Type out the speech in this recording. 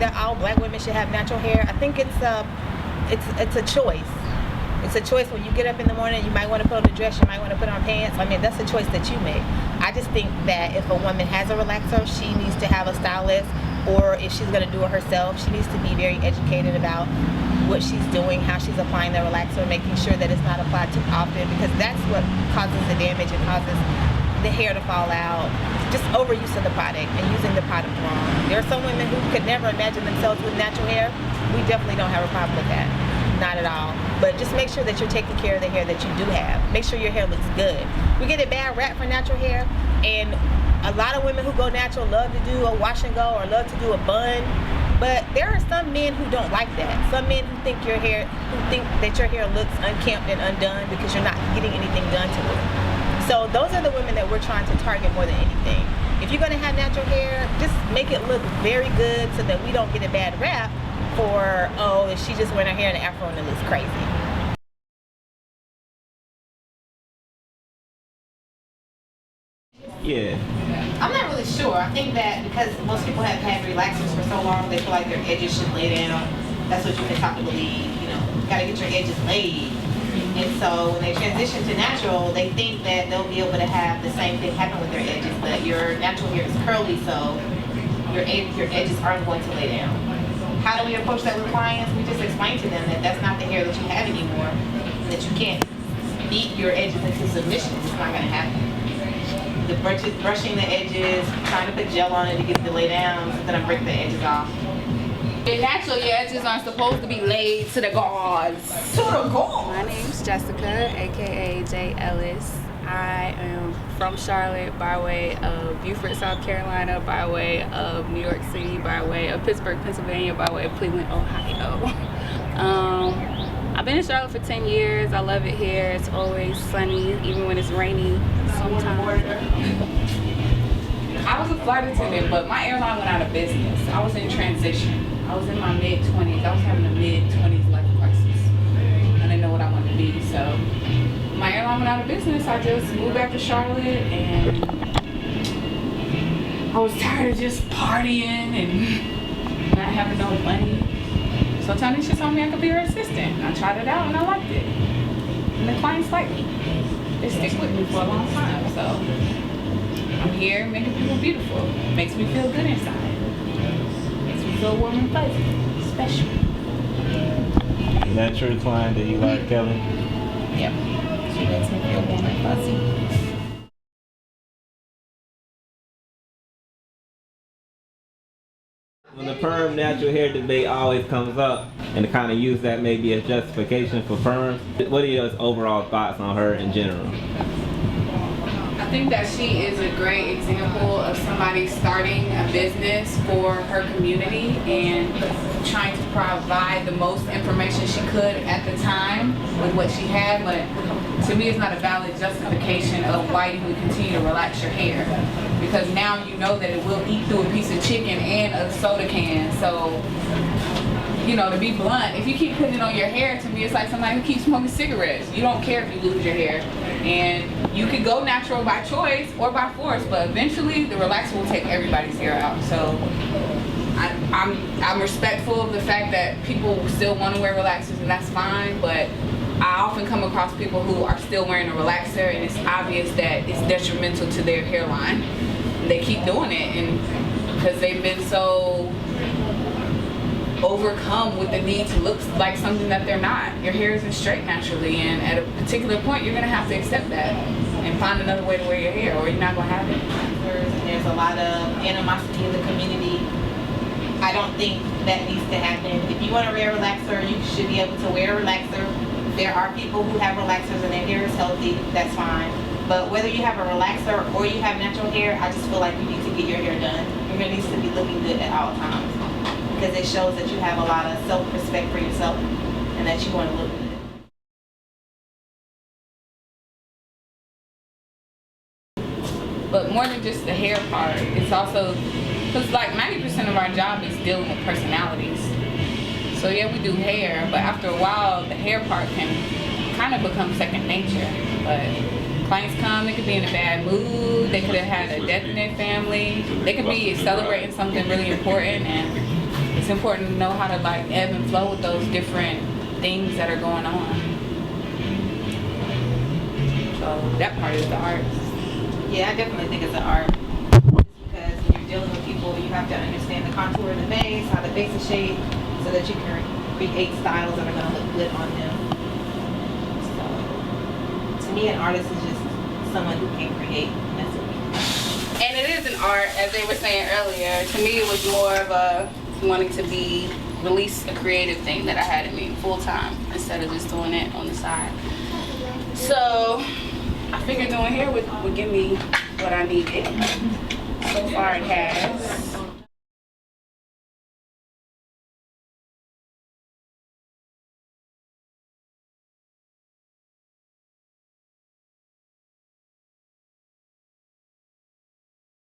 that all black women should have natural hair. I think it's a choice. It's a choice. When you get up in the morning, you might want to put on a dress, you might want to put on pants. I mean, that's a choice that you make. I just think that if a woman has a relaxer, she needs to have a stylist, or if she's going to do it herself, she needs to be very educated about what she's doing, how she's applying the relaxer, making sure that it's not applied too often, because that's what causes the damage and causes the hair to fall out. Just overuse of the product and using the product wrong. There are some women who could never imagine themselves with natural hair. We definitely don't have a problem with that. Not at all. But just make sure that you're taking care of the hair that you do have. Make sure your hair looks good. We get a bad rap for natural hair, and a lot of women who go natural love to do a wash and go or love to do a bun. But there are some men who don't like that. Some men who think that your hair looks unkempt and undone because you're not getting anything done to it. So those are the women that we're trying to target more than anything. If you're going to have natural hair, just make it look very good so that we don't get a bad rap for, oh, if she just wearing her hair in an afro and it looks crazy. Yeah. I'm not really sure. I think that because most people have had relaxers for so long, they feel like their edges should lay down. That's what you've been taught to believe. You know, you gotta get your edges laid. And so when they transition to natural, they think that they'll be able to have the same thing happen with their edges, but your natural hair is curly, so your edges aren't going to lay down. How do we approach that with clients? We just explain to them that that's not the hair that you have anymore, that you can't beat your edges into submission. It's not gonna happen. The brushing the edges, trying to put gel on it to get it to lay down, is gonna break the edges off. In natural, your edges aren't supposed to be laid to the gods. To the gods! My name's Jessica, aka J. Ellis. I am from Charlotte by way of Beaufort, South Carolina, by way of New York City, by way of Pittsburgh, Pennsylvania, by way of Cleveland, Ohio. I've been in Charlotte for 10 years. I love it here. It's always sunny, even when it's rainy sometimes. I was a flight attendant, but my airline went out of business. I was in transition. I was in my mid-20s. I was having a mid-20s life crisis. I didn't know what I wanted to be, so my airline went out of business. I just moved back to Charlotte, and I was tired of just partying and not having no money. So Tanisha told me I could be her assistant. I tried it out and I liked it. And the clients like me. They stick with me for a long time. So I'm here making people beautiful. Makes me feel good inside. Makes me feel warm and fuzzy. Special. Is that your client that you like, Kelly? Yep. She makes me feel warm and fuzzy. When the perm natural hair debate always comes up, and to kind of use that maybe as justification for perms, what are your overall thoughts on her in general? I think that she is a great example of somebody starting a business for her community and trying to provide the most information she could at the time with what she had, but to me it's not a valid justification of why you would continue to relax your hair, because now you know that it will eat through a piece of chicken and a soda can. So, you know, to be blunt, if you keep putting it on your hair, to me it's like somebody who keeps smoking cigarettes. You don't care if you lose your hair, and you could go natural by choice or by force, but eventually the relaxer will take everybody's hair out. So I'm respectful of the fact that people still want to wear relaxers, and that's fine, but I often come across people who are still wearing a relaxer and it's obvious that it's detrimental to their hairline. They keep doing it, and because they've been so overcome with the need to look like something that they're not. Your hair isn't straight naturally, and at a particular point you're going to have to accept that and find another way to wear your hair, or you're not going to have it. There's a lot of animosity in the community. I don't think that needs to happen. If you want to wear a relaxer, you should be able to wear a relaxer. There are people who have relaxers and their hair is healthy, that's fine. But whether you have a relaxer or you have natural hair, I just feel like you need to get your hair done. Your hair needs to be looking good at all times, because it shows that you have a lot of self-respect for yourself and that you want to look good. But more than just the hair part, it's also, because like 90% of our job is dealing with personalities. So yeah, we do hair, but after a while, the hair part can kind of become second nature. But clients come, they could be in a bad mood, they could have had a death in their family, they could be celebrating something really important, and it's important to know how to like ebb and flow with those different things that are going on. So that part is the art. Yeah, I definitely think it's an art. Just because when you're dealing with people, you have to understand the contour of the face, how the face is shaped, so that you can create styles that are going to look good on them. So, to me, an artist is just someone who can create. And that's it. And it is an art, as they were saying earlier. To me, it was more of a wanting to release a creative thing that I had in me full time instead of just doing it on the side. So I figured doing hair would give me what I needed. So far it has.